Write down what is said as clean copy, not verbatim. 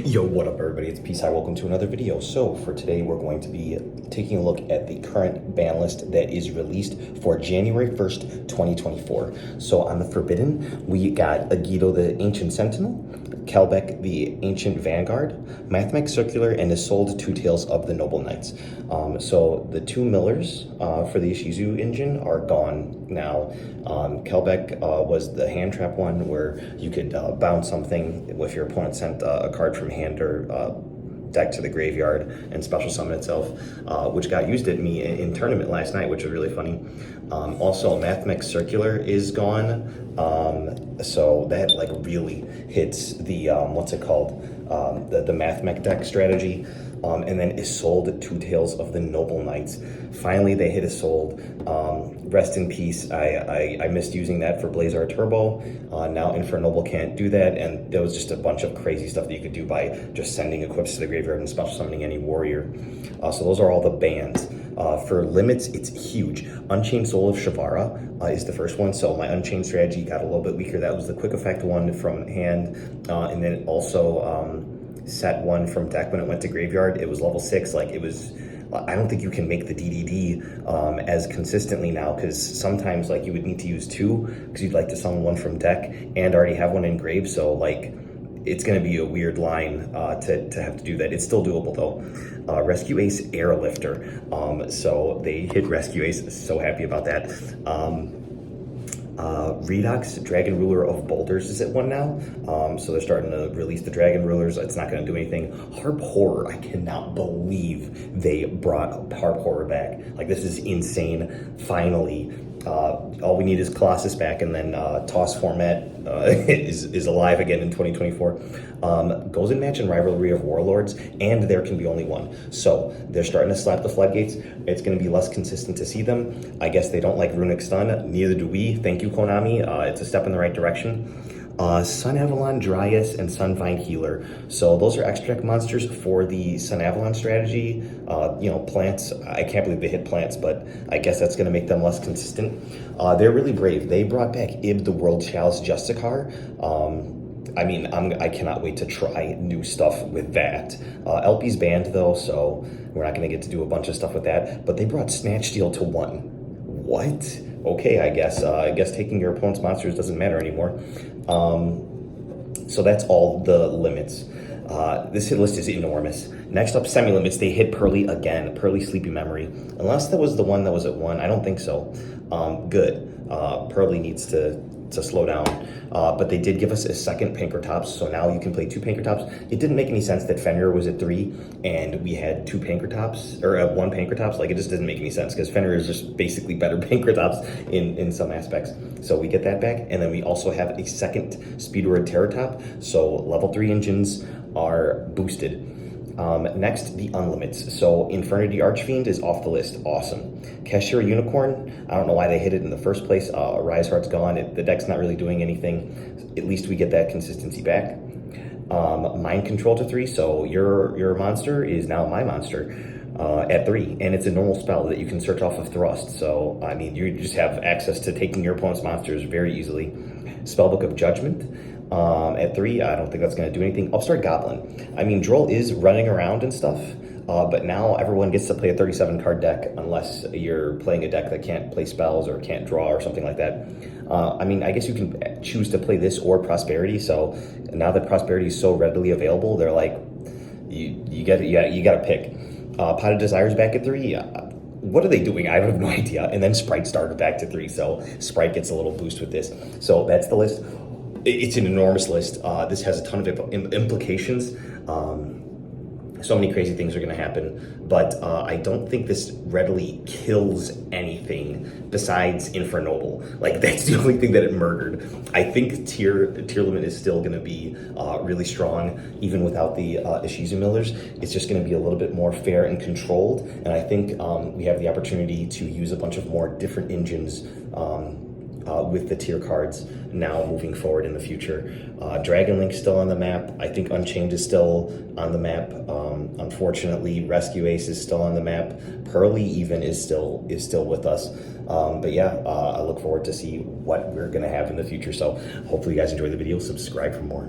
Yo, what up everybody, it's Peace. Hi, welcome to another video. So for today, we're going to be taking a look at the current ban list that is released for January 1st, 2024. So on the Forbidden, we got Yugioh the Ancient Sentinel, Kelbeck the Ancient Vanguard, Mathmech Circular, and Isolde Two Tails of the Noble Knights. So the two millers for the Ishizu engine are gone now. Kelbeck was the hand trap one where you could bounce something if your opponent sent a card from hand or deck to the graveyard and special summon itself, which got used at me in tournament last night, which was really funny. Also, Mathmech Circular is gone, so that like really hits the what's it called, the Mathmech deck strategy. And then Isolde Two Tails of the Noble Knights. Finally, they hit Isolde. Rest in peace. I missed using that for Blazar Turbo. Now Infernoble can't do that, and there was just a bunch of crazy stuff that you could do by just sending equips to the graveyard and special summoning any warrior. So those are all the bans. For limits, it's huge. Unchained Soul of Shavara is the first one. So my Unchained strategy got a little bit weaker. That was the quick effect one from hand, and then it also set one from deck when it went to graveyard. It was level 6. Like it was, I don't think you can make the DDD as consistently now, because sometimes like you would need to use 2 because you'd like to summon one from deck and already have one in grave. So like it's going to be a weird line to have to do that. It's still doable though. Rescue Ace Airlifter. So they hit Rescue Ace. So happy about that. Redox, Dragon Ruler of Boulders is at 1 now. So they're starting to release the Dragon Rulers. It's not going to do anything. Harp Horror, I cannot believe they brought Harp Horror back. Like, this is insane. Finally, all we need is Colossus back, and then Toss format is alive again in 2024. Goes in match and rivalry of Warlords, and there can be only one. So they're starting to slap the floodgates. It's going to be less consistent to see them. I guess they don't like Runic Stun. Neither do we. Thank you, Konami. It's a step in the right direction. Sun Avalon, Dryas, and Sunvine Healer. So those are extra deck monsters for the Sun Avalon strategy. You know, plants, I can't believe they hit plants, but I guess that's going to make them less consistent. They're really brave. They brought back Ib the World Chalice Justicar. I mean, I cannot wait to try new stuff with that. LP's banned though, so we're not going to get to do a bunch of stuff with that. But they brought Snatch Steal to 1. What? Okay, I guess. I guess taking your opponent's monsters doesn't matter anymore. So that's all the limits. This hit list is enormous. Next up, semi-limits. They hit Pearly again. Pearly Sleepy Memory. Unless that was the one that was at 1. I don't think so. Good. Pearly needs to slow down. But they did give us a second Pankratops, so now you can play 2 Pankratops. It didn't make any sense that Fenrir was at 3 and we had 2 Pankratops, or 1 Pankratops. Like, it just didn't make any sense because Fenrir is just basically better Pankratops in some aspects. So we get that back, and then we also have a second Speedward Terratop, so level 3 engines are boosted. Next, the Unlimits. So Infernity Archfiend is off the list. Awesome. Cashier Unicorn, I don't know why they hit it in the first place. Rise Heart's gone. The deck's not really doing anything. At least we get that consistency back. Mind Control to 3. So your monster is now my monster at 3. And it's a normal spell that you can search off of Thrust. So, I mean, you just have access to taking your opponent's monsters very easily. Spellbook of Judgment. At 3, I don't think that's going to do anything. Upstart Goblin. I mean, Droll is running around and stuff, but now everyone gets to play a 37-card deck unless you're playing a deck that can't play spells or can't draw or something like that. I mean, I guess you can choose to play this or Prosperity, so now that Prosperity is so readily available, they're like, you got to pick. Pot of Desire's back at 3. What are they doing? I have no idea. And then Sprite started back to 3, so Sprite gets a little boost with this. So that's the list. It's an enormous list. This has a ton of implications. So many crazy things are going to happen, but I don't think this readily kills anything besides Infernoble. Like, that's the only thing that it murdered. I think tier limit is still going to be really strong, even without the Ishizu Millers. It's just going to be a little bit more fair and controlled, and I think we have the opportunity to use a bunch of more different engines with the tier cards now moving forward in the future. Dragon Link's still on the map. I think Unchained is still on the map. Unfortunately, Rescue Ace is still on the map. Pearly even is still with us. But yeah, I look forward to see what we're gonna have in the future. So hopefully you guys enjoy the video. Subscribe for more.